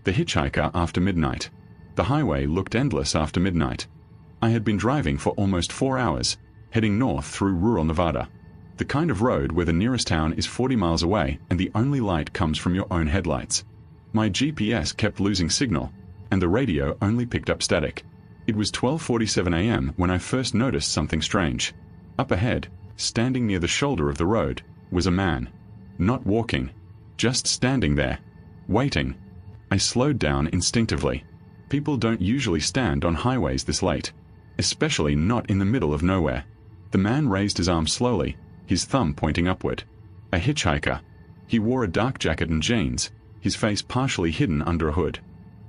The hitchhiker after midnight. The highway looked endless after midnight. I had been driving for almost 4 hours, heading north through rural Nevada. The kind of road where the nearest town is 40 miles away and the only light comes from your own headlights. My GPS kept losing signal, and the radio only picked up static. It was 12:47 a.m. when I first noticed something strange. Up ahead, standing near the shoulder of the road, was a man. Not walking, just standing there, waiting. I slowed down instinctively. People don't usually stand on highways this late, especially not in the middle of nowhere. The man raised his arm slowly, his thumb pointing upward. A hitchhiker. He wore a dark jacket and jeans, his face partially hidden under a hood.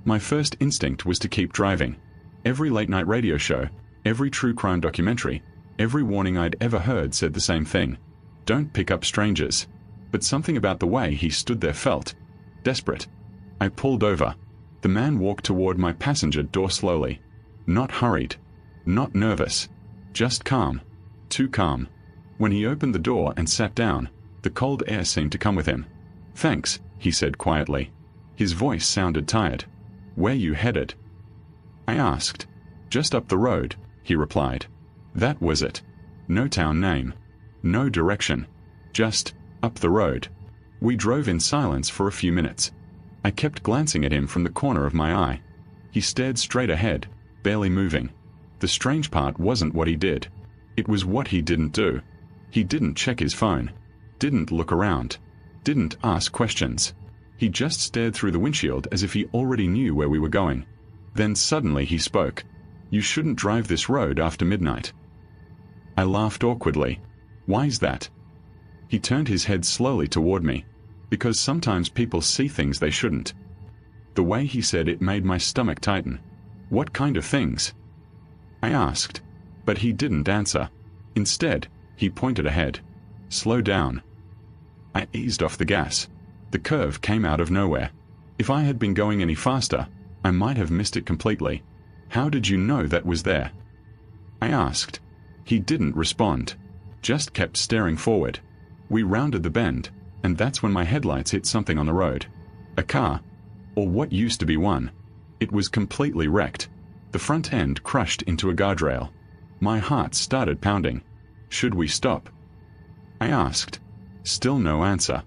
My first instinct was to keep driving. Every late-night radio show, every true crime documentary, every warning I'd ever heard said the same thing. Don't pick up strangers. But something about the way he stood there felt desperate. I pulled over. The man walked toward my passenger door slowly. Not hurried. Not nervous. Just calm. Too calm. When he opened the door and sat down, the cold air seemed to come with him. "Thanks," he said quietly. His voice sounded tired. "Where you headed?" I asked. "Just up the road," he replied. That was it. No town name. No direction. Just up the road. We drove in silence for a few minutes. I kept glancing at him from the corner of my eye. He stared straight ahead, barely moving. The strange part wasn't what he did. It was what he didn't do. He didn't check his phone. Didn't look around. Didn't ask questions. He just stared through the windshield as if he already knew where we were going. Then suddenly he spoke. "You shouldn't drive this road after midnight." I laughed awkwardly. "Why's that?" He turned his head slowly toward me. "Because sometimes people see things they shouldn't." The way he said it made my stomach tighten. "What kind of things?" I asked. But he didn't answer. Instead, he pointed ahead. "Slow down." I eased off the gas. The curve came out of nowhere. If I had been going any faster, I might have missed it completely. "How did you know that was there?" I asked. He didn't respond. Just kept staring forward. We rounded the bend, and that's when my headlights hit something on the road. A car. Or what used to be one. It was completely wrecked. The front end crushed into a guardrail. My heart started pounding. "Should we stop?" I asked. Still no answer.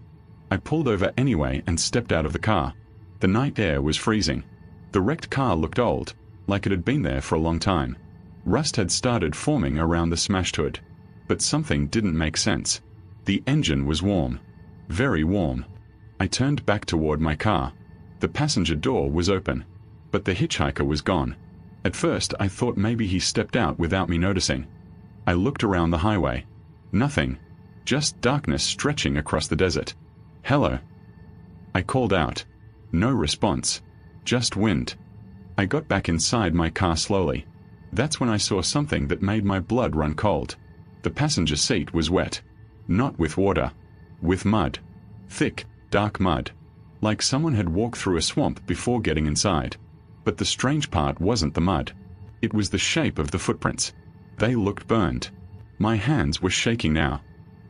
I pulled over anyway and stepped out of the car. The night air was freezing. The wrecked car looked old, like it had been there for a long time. Rust had started forming around the smashed hood. But something didn't make sense. The engine was warm. Very warm. I turned back toward my car. The passenger door was open. But the hitchhiker was gone. At first I thought maybe he stepped out without me noticing. I looked around the highway. Nothing. Just darkness stretching across the desert. "Hello." I called out. No response. Just wind. I got back inside my car slowly. That's when I saw something that made my blood run cold. The passenger seat was wet. Not with water. With mud. Thick, dark mud. Like someone had walked through a swamp before getting inside. But the strange part wasn't the mud. It was the shape of the footprints. They looked burned. My hands were shaking now.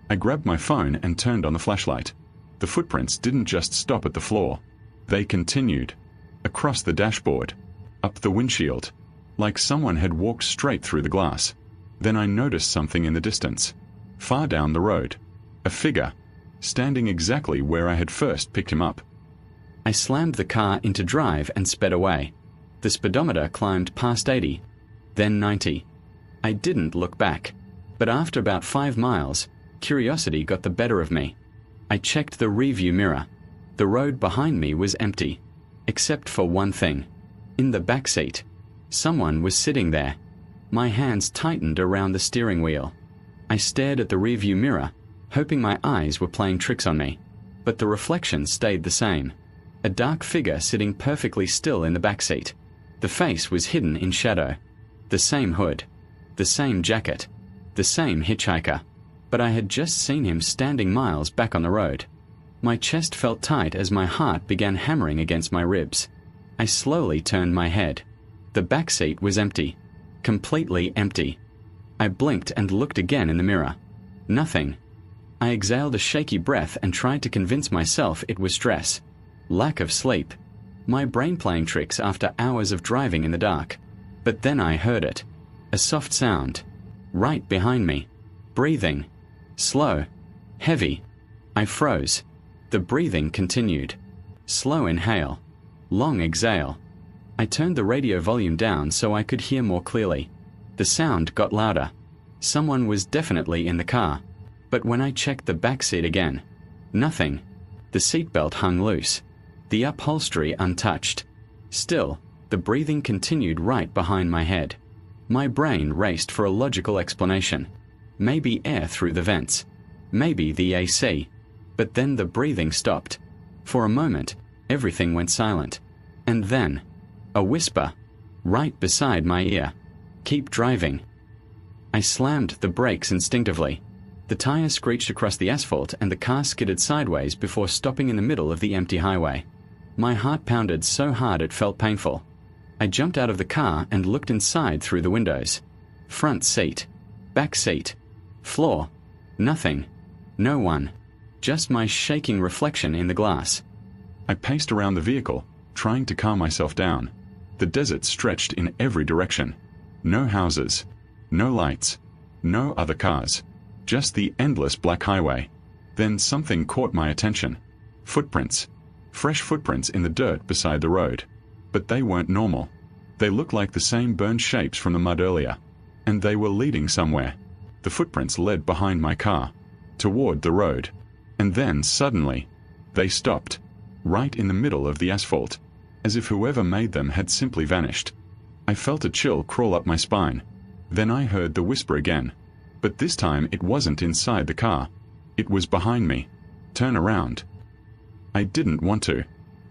I grabbed my phone and turned on the flashlight. The footprints didn't just stop at the floor. They continued. Across the dashboard. Up the windshield. Like someone had walked straight through the glass. Then I noticed something in the distance. Far down the road. A figure. Standing exactly where I had first picked him up. I slammed the car into drive and sped away. The speedometer climbed past 80, then 90. I didn't look back. But after about 5 miles, curiosity got the better of me. I checked the rearview mirror. The road behind me was empty. Except for one thing. In the back seat. Someone was sitting there. My hands tightened around the steering wheel. I stared at the rearview mirror, hoping my eyes were playing tricks on me. But the reflection stayed the same. A dark figure sitting perfectly still in the back seat. The face was hidden in shadow. The same hood. The same jacket. The same hitchhiker. But I had just seen him standing miles back on the road. My chest felt tight as my heart began hammering against my ribs. I slowly turned my head. The back seat was empty. Completely empty. I blinked and looked again in the mirror. Nothing. I exhaled a shaky breath and tried to convince myself it was stress. Lack of sleep. My brain playing tricks after hours of driving in the dark. But then I heard it. A soft sound. Right behind me. Breathing. Slow. Heavy. I froze. The breathing continued. Slow inhale. Long exhale. I turned the radio volume down so I could hear more clearly. The sound got louder. Someone was definitely in the car. But when I checked the back seat again, nothing. The seatbelt hung loose. The upholstery untouched. Still, the breathing continued right behind my head. My brain raced for a logical explanation. Maybe air through the vents. Maybe the AC. But then the breathing stopped. For a moment, everything went silent. And then, a whisper, right beside my ear. Keep driving. I slammed the brakes instinctively. The tire screeched across the asphalt and the car skidded sideways before stopping in the middle of the empty highway. My heart pounded so hard it felt painful. I jumped out of the car and looked inside through the windows. Front seat. Back seat. Floor. Nothing. No one. Just my shaking reflection in the glass. I paced around the vehicle, trying to calm myself down. The desert stretched in every direction. No houses. No lights. No other cars. Just the endless black highway. Then something caught my attention. Footprints. Fresh footprints in the dirt beside the road. But they weren't normal. They looked like the same burned shapes from the mud earlier. And they were leading somewhere. The footprints led behind my car, toward the road. And then, suddenly, they stopped, right in the middle of the asphalt, as if whoever made them had simply vanished. I felt a chill crawl up my spine. Then I heard the whisper again. But this time it wasn't inside the car. It was behind me. Turn around. I didn't want to.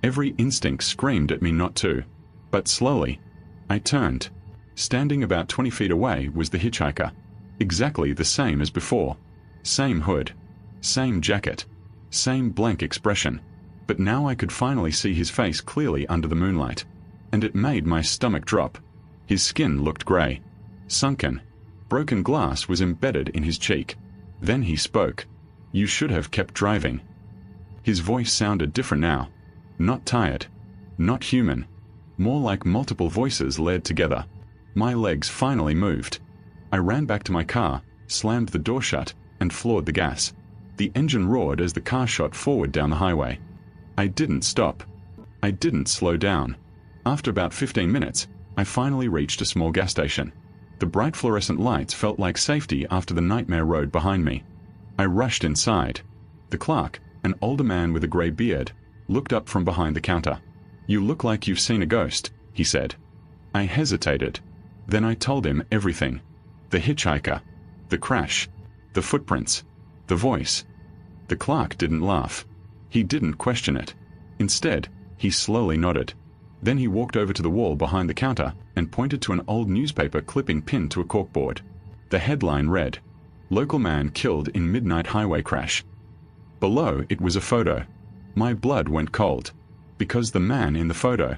Every instinct screamed at me not to. But slowly, I turned. Standing about 20 feet away was the hitchhiker. Exactly the same as before. Same hood. Same jacket. Same blank expression. But now I could finally see his face clearly under the moonlight. And it made my stomach drop. His skin looked grey. Sunken. Broken glass was embedded in his cheek. Then he spoke. "You should have kept driving." His voice sounded different now. Not tired. Not human. More like multiple voices layered together. My legs finally moved. I ran back to my car, slammed the door shut, and floored the gas. The engine roared as the car shot forward down the highway. I didn't stop. I didn't slow down. After about 15 minutes, I finally reached a small gas station. The bright fluorescent lights felt like safety after the nightmare road behind me. I rushed inside. The clerk, an older man with a grey beard, looked up from behind the counter. "You look like you've seen a ghost," he said. I hesitated. Then I told him everything. The hitchhiker. The crash. The footprints. The voice. The clerk didn't laugh. He didn't question it. Instead, he slowly nodded. Then he walked over to the wall behind the counter and pointed to an old newspaper clipping pinned to a corkboard. The headline read, "Local man killed in midnight highway crash." Below it was a photo. My blood went cold, because the man in the photo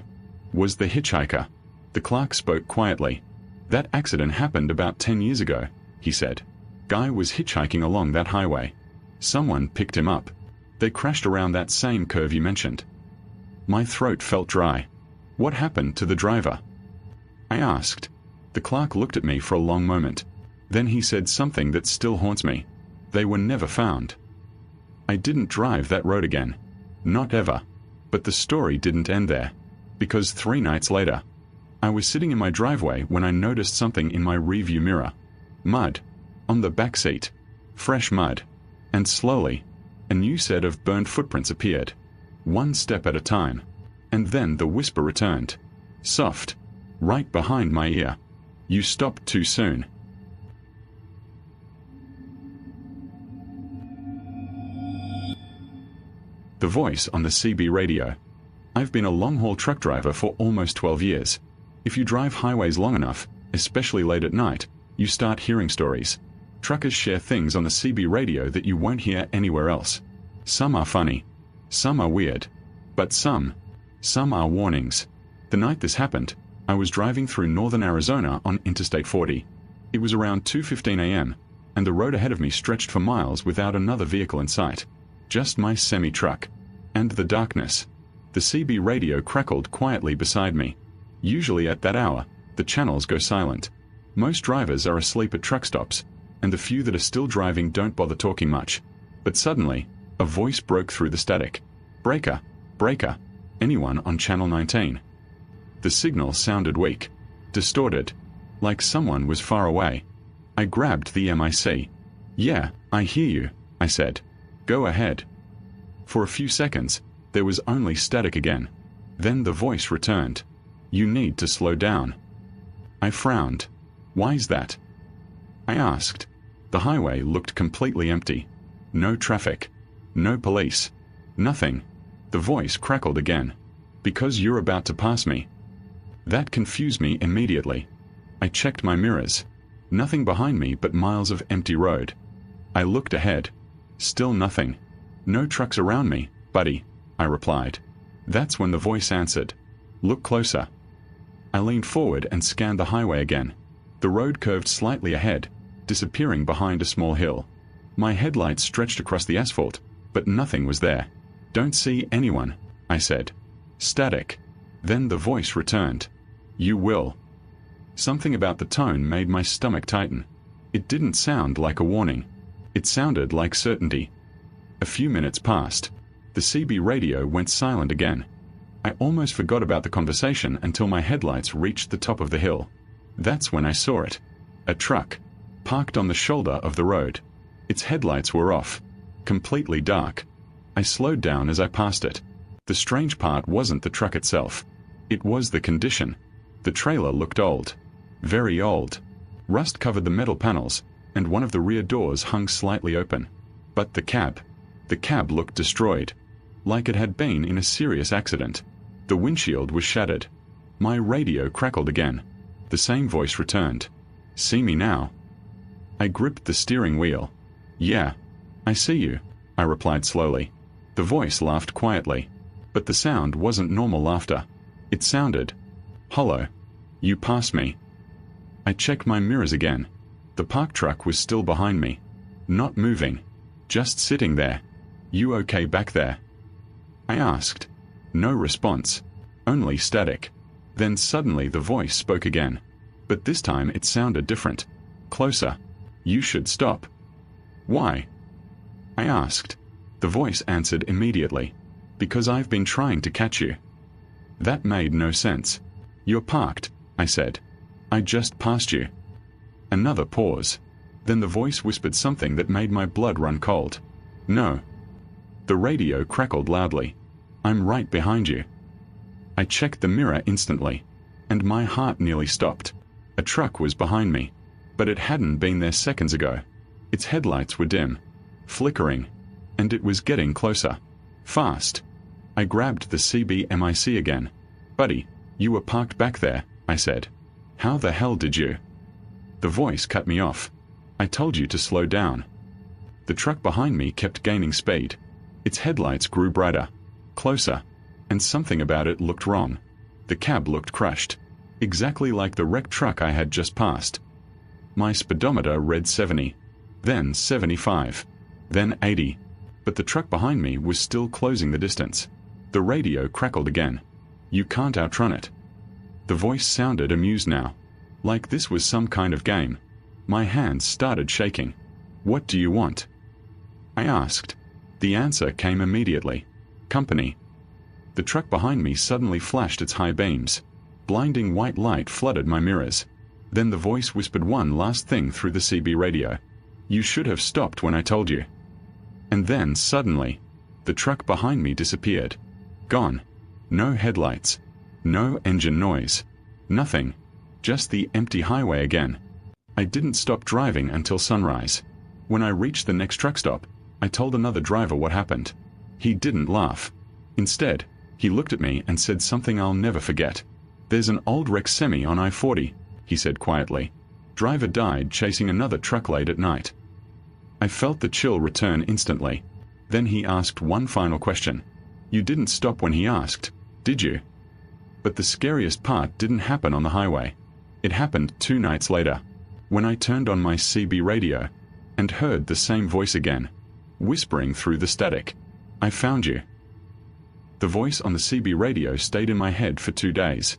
was the hitchhiker. The clerk spoke quietly. "That accident happened about 10 years ago," he said. "Guy was hitchhiking along that highway. Someone picked him up. They crashed around that same curve you mentioned." My throat felt dry. "What happened to the driver?" I asked. The clerk looked at me for a long moment. Then he said something that still haunts me. "They were never found." I didn't drive that road again. Not ever. But the story didn't end there. Because 3 nights later, I was sitting in my driveway when I noticed something in my rearview mirror. Mud. On the back seat. Fresh mud. And slowly, a new set of burned footprints appeared. One step at a time. And then the whisper returned. Soft. Right behind my ear. "You stopped too soon." The voice on the CB radio. I've been a long-haul truck driver for almost 12 years. If you drive highways long enough, especially late at night, you start hearing stories. Truckers share things on the CB radio that you won't hear anywhere else. Some are funny. Some are weird. But some are warnings. The night this happened, I was driving through northern Arizona on Interstate 40. It was around 2:15 a.m., and the road ahead of me stretched for miles without another vehicle in sight. Just my semi-truck. And the darkness. The CB radio crackled quietly beside me. Usually at that hour, the channels go silent. Most drivers are asleep at truck stops, and the few that are still driving don't bother talking much. But suddenly, a voice broke through the static. "Breaker, breaker, anyone on channel 19?" The signal sounded weak, distorted, like someone was far away. I grabbed the mic. "Yeah, I hear you," I said. "Go ahead." For a few seconds, there was only static again. Then the voice returned. "You need to slow down." I frowned. "Why's that?" I asked. The highway looked completely empty. No traffic. No police. Nothing. The voice crackled again. "Because you're about to pass me." That confused me immediately. I checked my mirrors. Nothing behind me but miles of empty road. I looked ahead. Still nothing. "No trucks around me, buddy," I replied. That's when the voice answered. "Look closer." I leaned forward and scanned the highway again. The road curved slightly ahead, disappearing behind a small hill. My headlights stretched across the asphalt, but nothing was there. "Don't see anyone," I said. Static. Then the voice returned. "You will." Something about the tone made my stomach tighten. It didn't sound like a warning. It sounded like certainty. A few minutes passed. The CB radio went silent again. I almost forgot about the conversation until my headlights reached the top of the hill. That's when I saw it. A truck, parked on the shoulder of the road. Its headlights were off, completely dark. I slowed down as I passed it. The strange part wasn't the truck itself. It was the condition. The trailer looked old. Very old. Rust covered the metal panels, and one of the rear doors hung slightly open. But the cab looked destroyed, like it had been in a serious accident. The windshield was shattered. My radio crackled again. The same voice returned. "See me now?" I gripped the steering wheel. "Yeah, I see you," I replied slowly. The voice laughed quietly, but the sound wasn't normal laughter. It sounded hollow. "You passed me." I checked my mirrors again. The parked truck was still behind me. Not moving. Just sitting there. "You okay back there?" I asked. No response. Only static. Then suddenly the voice spoke again. But this time it sounded different. Closer. "You should stop." "Why?" I asked. The voice answered immediately. "Because I've been trying to catch you." That made no sense. "You're parked," I said. "I just passed you." Another pause. Then the voice whispered something that made my blood run cold. "No." The radio crackled loudly. "I'm right behind you." I checked the mirror instantly, and my heart nearly stopped. A truck was behind me, but it hadn't been there seconds ago. Its headlights were dim, flickering, and it was getting closer. Fast. I grabbed the CB mic again. "Buddy, you were parked back there," I said. "How the hell did you?" The voice cut me off. "I told you to slow down." The truck behind me kept gaining speed. Its headlights grew brighter, closer, and something about it looked wrong. The cab looked crushed, exactly like the wrecked truck I had just passed. My speedometer read 70, then 75, then 80, but the truck behind me was still closing the distance. The radio crackled again. "You can't outrun it." The voice sounded amused now, like this was some kind of game. My hands started shaking. "What do you want?" I asked. The answer came immediately. "Company." The truck behind me suddenly flashed its high beams. Blinding white light flooded my mirrors. Then the voice whispered one last thing through the CB radio. "You should have stopped when I told you." And then, suddenly, the truck behind me disappeared. Gone. No headlights. No engine noise. Nothing. Just the empty highway again. I didn't stop driving until sunrise. When I reached the next truck stop, I told another driver what happened. He didn't laugh. Instead, he looked at me and said something I'll never forget. "There's an old wrecked semi on I-40, he said quietly. "Driver died chasing another truck late at night." I felt the chill return instantly. Then he asked one final question. "You didn't stop when he asked, did you?" But the scariest part didn't happen on the highway. It happened 2 nights later, when I turned on my CB radio and heard the same voice again, whispering through the static. "I found you." The voice on the CB radio stayed in my head for 2 days.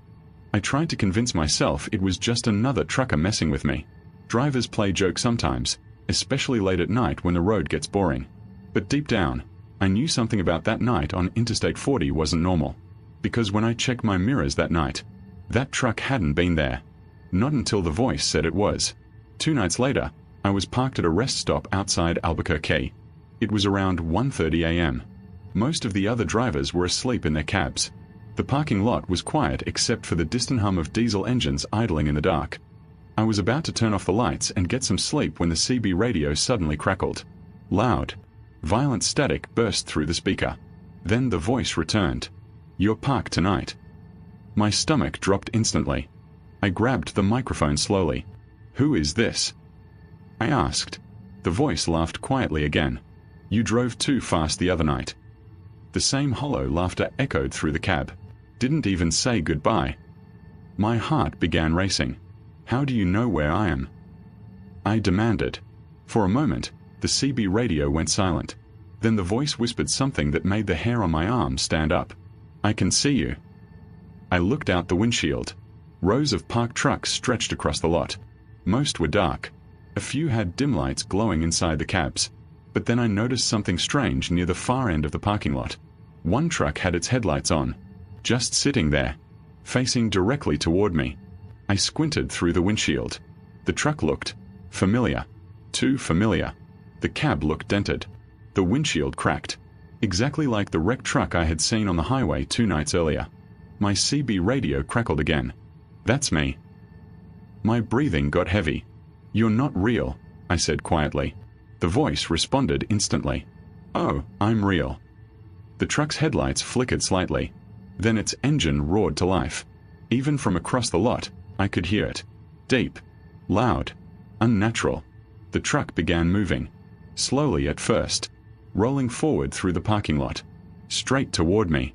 I tried to convince myself it was just another trucker messing with me. Drivers play jokes sometimes, especially late at night when the road gets boring. But deep down, I knew something about that night on Interstate 40 wasn't normal. Because when I checked my mirrors that night, that truck hadn't been there. Not until the voice said it was. 2 nights later, I was parked at a rest stop outside Albuquerque. It was around 1:30 a.m. Most of the other drivers were asleep in their cabs. The parking lot was quiet except for the distant hum of diesel engines idling in the dark. I was about to turn off the lights and get some sleep when the CB radio suddenly crackled. Loud, violent static burst through the speaker. Then the voice returned. "You're parked tonight." My stomach dropped instantly. I grabbed the microphone slowly. "Who is this?" I asked. The voice laughed quietly again. "You drove too fast the other night." The same hollow laughter echoed through the cab. Didn't even say goodbye. My heart began racing. "How do you know where I am?" I demanded. For a moment, the CB radio went silent. Then the voice whispered something that made the hair on my arm stand up. "I can see you." I looked out the windshield. Rows of parked trucks stretched across the lot. Most were dark. A few had dim lights glowing inside the cabs. But then I noticed something strange near the far end of the parking lot. One truck had its headlights on, just sitting there, facing directly toward me. I squinted through the windshield. The truck looked familiar. Too familiar. The cab looked dented. The windshield cracked. Exactly like the wrecked truck I had seen on the highway 2 nights earlier. My CB radio crackled again. "That's me." My breathing got heavy. "You're not real," I said quietly. The voice responded instantly. "Oh, I'm real." The truck's headlights flickered slightly. Then its engine roared to life. Even from across the lot, I could hear it. Deep. Loud. Unnatural. The truck began moving. Slowly at first. Rolling forward through the parking lot. Straight toward me.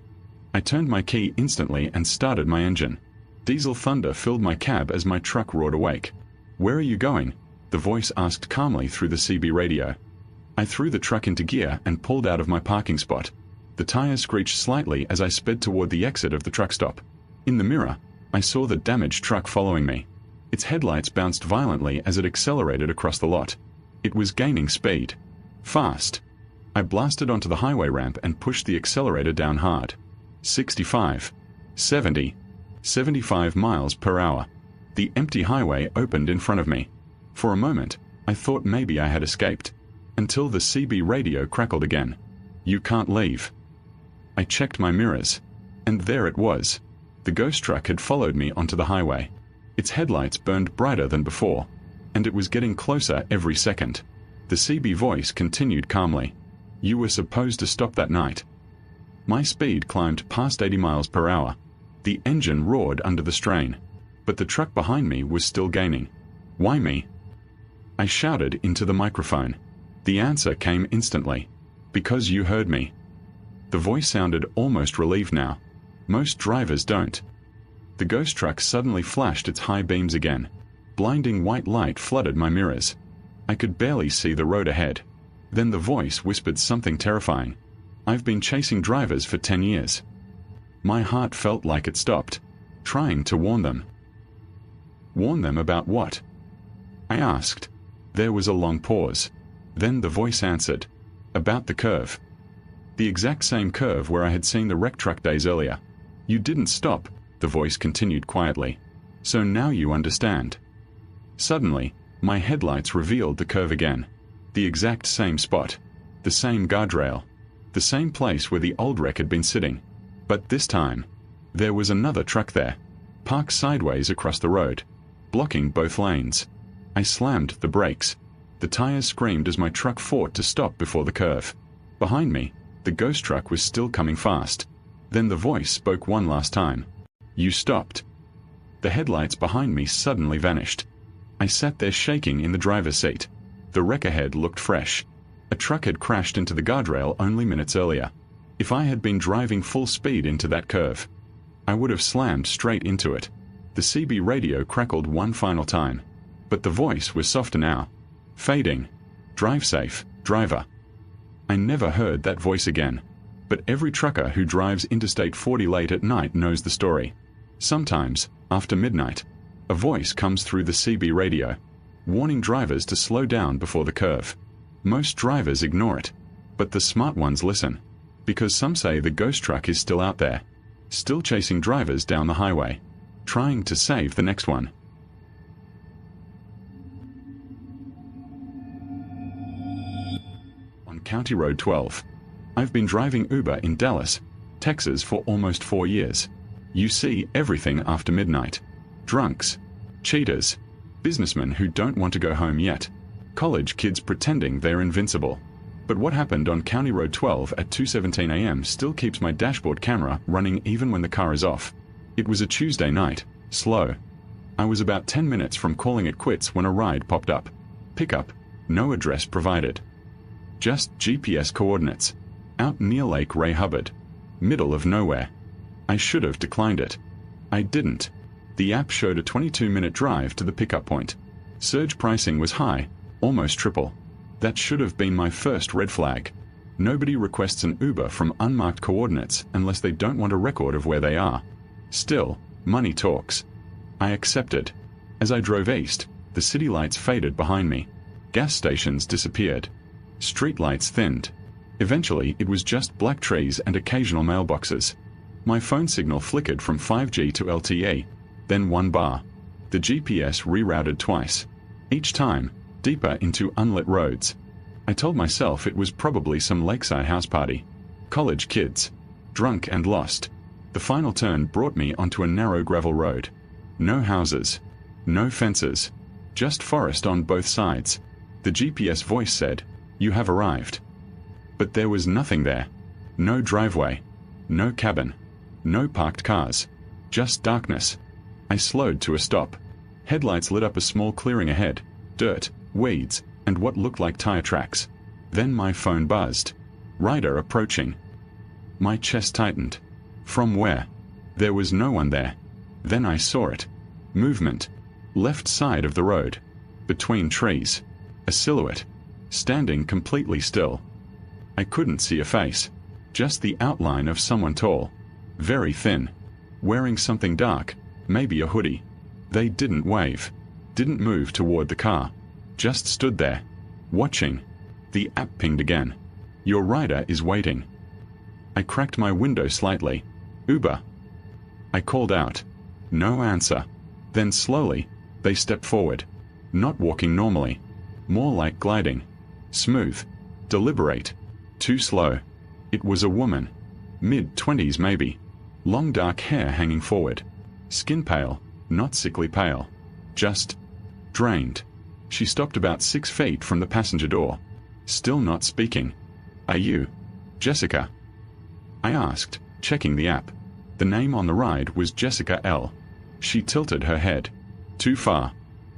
I turned my key instantly and started my engine. Diesel thunder filled my cab as my truck roared awake. "Where are you going?" the voice asked calmly through the CB radio. I threw the truck into gear and pulled out of my parking spot. The tires screeched slightly as I sped toward the exit of the truck stop. In the mirror, I saw the damaged truck following me. Its headlights bounced violently as it accelerated across the lot. It was gaining speed. Fast. I blasted onto the highway ramp and pushed the accelerator down hard. 65. 70. 75 miles per hour. The empty highway opened in front of me. For a moment, I thought maybe I had escaped. Until the CB radio crackled again. "You can't leave." I checked my mirrors. And there it was. The ghost truck had followed me onto the highway. Its headlights burned brighter than before. And it was getting closer every second. The CB voice continued calmly. "You were supposed to stop that night." My speed climbed past 80 miles per hour. The engine roared under the strain. But the truck behind me was still gaining. "Why me?" I shouted into the microphone. The answer came instantly. "Because you heard me." The voice sounded almost relieved now. Most drivers don't. The ghost truck suddenly flashed its high beams again. Blinding white light flooded my mirrors. I could barely see the road ahead. Then the voice whispered something terrifying. "I've been chasing drivers for 10 years." My heart felt like it stopped. Trying to warn them. Warn them about what? I asked. There was a long pause. Then the voice answered. "About the curve." The exact same curve where I had seen the wreck truck days earlier. "You didn't stop," the voice continued quietly. "So now you understand." Suddenly, my headlights revealed the curve again. The exact same spot. The same guardrail. The same place where the old wreck had been sitting. But this time, there was another truck there, parked sideways across the road, blocking both lanes. I slammed the brakes. The tires screamed as my truck fought to stop before the curve. Behind me, the ghost truck was still coming fast. Then the voice spoke one last time. "You stopped." The headlights behind me suddenly vanished. I sat there shaking in the driver's seat. The wreck ahead looked fresh. A truck had crashed into the guardrail only minutes earlier. If I had been driving full speed into that curve, I would have slammed straight into it. The CB radio crackled one final time. But the voice was softer now. Fading. "Drive safe, driver." I never heard that voice again. but every trucker who drives Interstate 40 late at night knows the story. Sometimes, after midnight, a voice comes through the CB radio, warning drivers to slow down before the curve. Most drivers ignore it, but the smart ones listen, because some say the ghost truck is still out there, still chasing drivers down the highway, trying to save the next one. On County Road 12. I've been driving Uber in Dallas, Texas for almost 4 years. You see everything after midnight. Drunks, cheaters, businessmen who don't want to go home yet, college kids pretending they're invincible. But what happened on County Road 12 at 2:17 a.m. still keeps my dashboard camera running even when the car is off. It was a Tuesday night, slow. I was about 10 minutes from calling it quits when a ride popped up. Pickup, no address provided. Just GPS coordinates. Out near Lake Ray Hubbard. Middle of nowhere. I should have declined it. I didn't. The app showed a 22-minute drive to the pickup point. Surge pricing was high, almost triple. That should have been my first red flag. Nobody requests an Uber from unmarked coordinates unless they don't want a record of where they are. Still, money talks. I accepted. As I drove east, the city lights faded behind me. Gas stations disappeared. Street lights thinned. Eventually, it was just black trees and occasional mailboxes. My phone signal flickered from 5G to LTE, then 1 bar. The GPS rerouted twice. Each time, deeper into unlit roads. I told myself it was probably some lakeside house party. College kids. Drunk and lost. The final turn brought me onto a narrow gravel road. No houses. No fences. Just forest on both sides. The GPS voice said, "You have arrived." But there was nothing there. No driveway. No cabin. No parked cars. Just darkness. I slowed to a stop. Headlights lit up a small clearing ahead. Dirt, weeds, and what looked like tire tracks. Then my phone buzzed. Rider approaching. My chest tightened. From where? There was no one there. Then I saw it. Movement. Left side of the road. Between trees. A silhouette. Standing completely still. I couldn't see a face. Just the outline of someone tall. Very thin. Wearing something dark. Maybe a hoodie. They didn't wave. Didn't move toward the car. Just stood there. Watching. The app pinged again. Your rider is waiting. I cracked my window slightly. Uber. I called out. No answer. Then slowly, they stepped forward. Not walking normally. More like gliding. Smooth. Deliberate. Too slow. It was a woman. Mid-20s maybe. Long dark hair hanging forward. Skin pale, not sickly pale. Just drained. She stopped about 6 feet from the passenger door. Still not speaking. Are you Jessica? I asked, checking the app. The name on the ride was Jessica L. She tilted her head. Too far.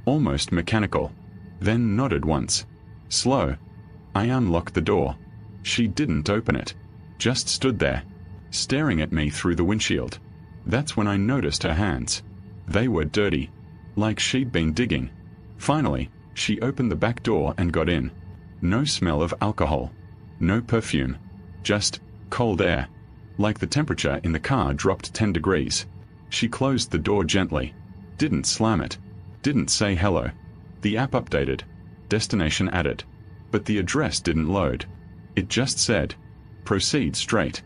Almost mechanical. Then nodded once. Slow. I unlocked the door. She didn't open it. Just stood there, staring at me through the windshield. That's when I noticed her hands. They were dirty, like she'd been digging. Finally, she opened the back door and got in. No smell of alcohol. No perfume. Just cold air. Like the temperature in the car dropped 10 degrees. She closed the door gently. Didn't slam it. Didn't say hello. The app updated. Destination added. But the address didn't load. It just said, "Proceed straight."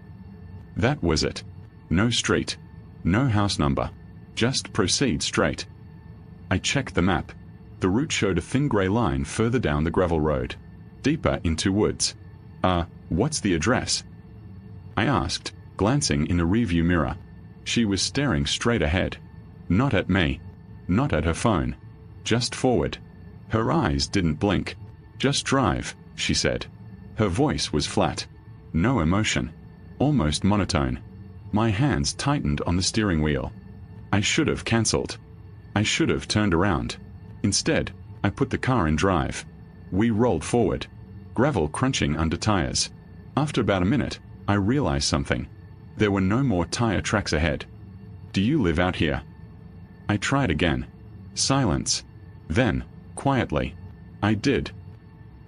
That was it. No street. No house number. Just proceed straight. I checked the map. The route showed a thin gray line further down the gravel road. Deeper into woods. What's the address? I asked, glancing in the rearview mirror. She was staring straight ahead. Not at me. Not at her phone. Just forward. Her eyes didn't blink. Just drive, she said. Her voice was flat. No emotion. Almost monotone. My hands tightened on the steering wheel. I should have cancelled. I should have turned around. Instead, I put the car in drive. We rolled forward. Gravel crunching under tires. After about a minute, I realized something. There were no more tire tracks ahead. Do you live out here? I tried again. Silence. Then, quietly, I did.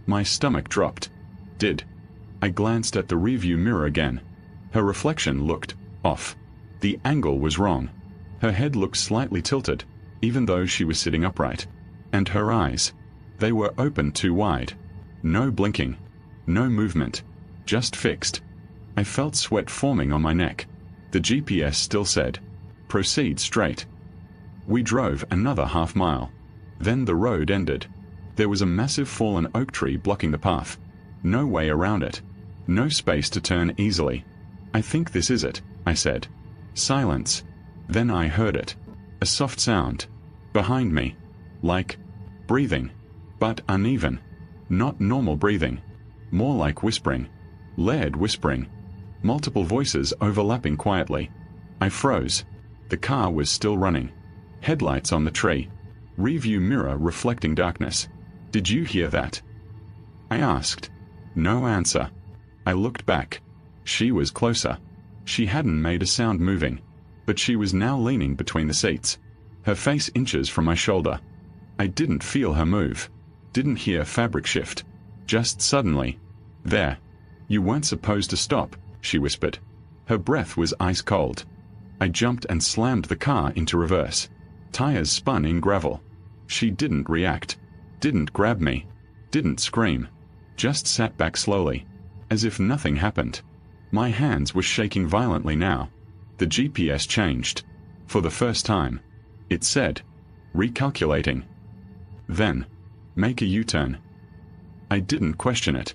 My stomach dropped. Did. I glanced at the rearview mirror again. Her reflection looked off. The angle was wrong. Her head looked slightly tilted, even though she was sitting upright. And her eyes, they were open too wide. No blinking. No movement. Just fixed. I felt sweat forming on my neck. The GPS still said, "Proceed straight." We drove another half-mile. Then the road ended. There was a massive fallen oak tree blocking the path. No way around it. No space to turn easily. "I think this is it," I said. Silence. Then I heard it. A soft sound. Behind me. Like breathing. But uneven. Not normal breathing. More like whispering. Layered whispering. Multiple voices overlapping quietly. I froze. The car was still running. Headlights on the tree. Rearview mirror reflecting darkness. "Did you hear that?" I asked. No answer. I looked back. She was closer. She hadn't made a sound moving, but she was now leaning between the seats. Her face inches from my shoulder. I didn't feel her move. Didn't hear fabric shift. Just suddenly. "There. You weren't supposed to stop," she whispered. Her breath was ice cold. I jumped and slammed the car into reverse. Tires spun in gravel. She didn't react. Didn't grab me. Didn't scream. Just sat back slowly. As if nothing happened. My hands were shaking violently now. The GPS changed. For the first time. It said, "Recalculating." Then, "Make a U-turn." I didn't question it.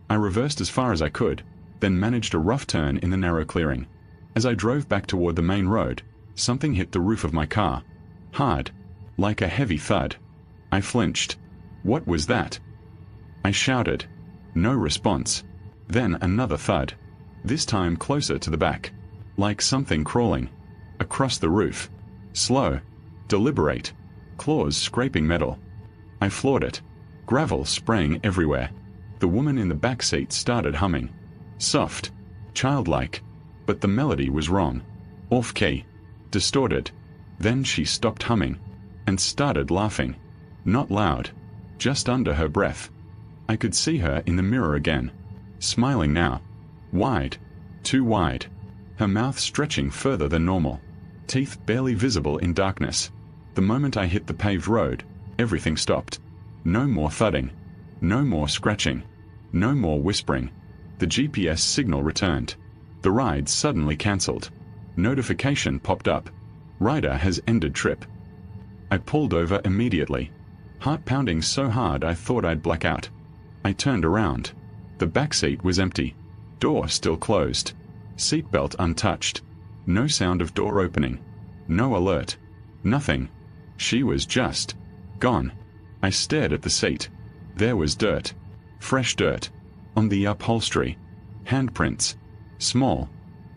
I reversed as far as I could, then managed a rough turn in the narrow clearing. As I drove back toward the main road, something hit the roof of my car. Hard. Like a heavy thud. I flinched. What was that? I shouted. No response. Then another thud. This time closer to the back. Like something crawling. Across the roof. Slow. Deliberate. Claws scraping metal. I floored it. Gravel spraying everywhere. The woman in the back seat started humming. Soft. Childlike. But the melody was wrong. Off-key. Distorted. Then she stopped humming. And started laughing. Not loud. Just under her breath. I could see her in the mirror again. Smiling now. Wide. Too wide. Her mouth stretching further than normal. Teeth barely visible in darkness. The moment I hit the paved road, everything stopped. No more thudding. No more scratching. No more whispering. The GPS signal returned. The ride suddenly cancelled. Notification popped up. Rider has ended trip. I pulled over immediately. Heart pounding so hard I thought I'd black out. I turned around. The back seat was empty. Door still closed. Seatbelt untouched. No sound of door opening. No alert. Nothing. She was just gone. I stared at the seat. There was dirt. Fresh dirt. On the upholstery. Handprints. Small.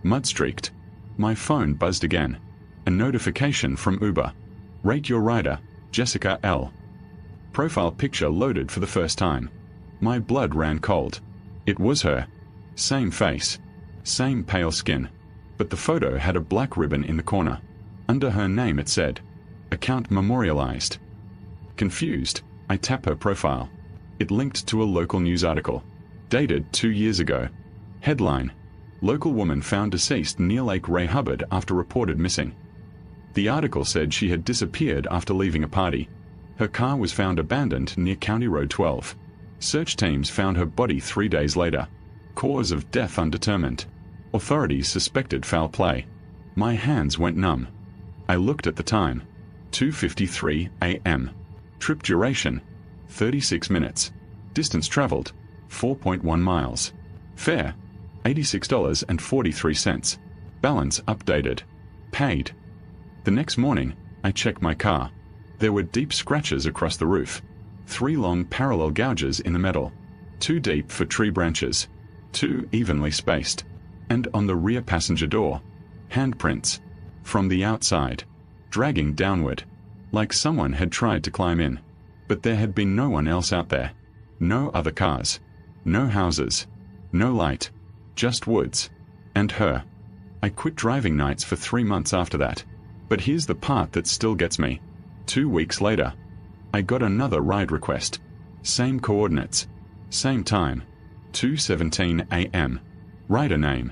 Mud-streaked. My phone buzzed again. A notification from Uber. Rate your rider, Jessica L. Profile picture loaded for the first time. My blood ran cold. It was her. Same face. Same pale skin. But the photo had a black ribbon in the corner. Under her name it said, "Account memorialized." Confused, I tap her profile. It linked to a local news article. Dated 2 years ago. Headline: Local woman found deceased near Lake Ray Hubbard after reported missing. The article said she had disappeared after leaving a party. Her car was found abandoned near County Road 12. Search teams found her body 3 days later. Cause of death undetermined. Authorities suspected foul play. My hands went numb. I looked at the time. 2:53 a.m. Trip duration: 36 minutes. Distance traveled: 4.1 miles. Fare: $86.43. Balance updated. Paid. The next morning, I checked my car. There were deep scratches across the roof. 3 long parallel gouges in the metal. 2 deep for tree branches. 2 evenly spaced. And on the rear passenger door, handprints. From the outside. Dragging downward. Like someone had tried to climb in. But there had been no one else out there. No other cars. No houses. No light. Just woods. And her. I quit driving nights for 3 months after that. But here's the part that still gets me. 2 weeks later, I got another ride request. Same coordinates. Same time. 2:17 a.m. Rider name: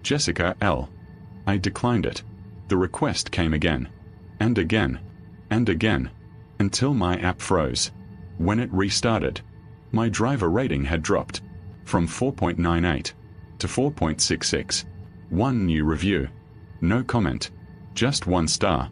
Jessica L. I declined it. The request came again, and again, and again, until my app froze. When it restarted, my driver rating had dropped from 4.98 to 4.66. One new review. No comment. Just 1 star.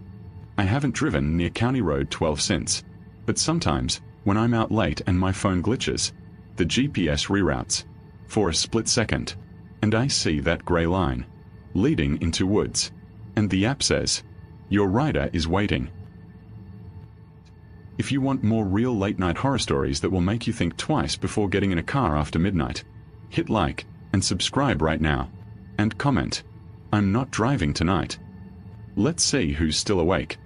I haven't driven near County Road 12 since, but sometimes, when I'm out late and my phone glitches, the GPS reroutes for a split second, and I see that grey line leading into woods, and the app says, "Your rider is waiting." If you want more real late-night horror stories that will make you think twice before getting in a car after midnight, hit like and subscribe right now, and comment, "I'm not driving tonight." Let's see who's still awake.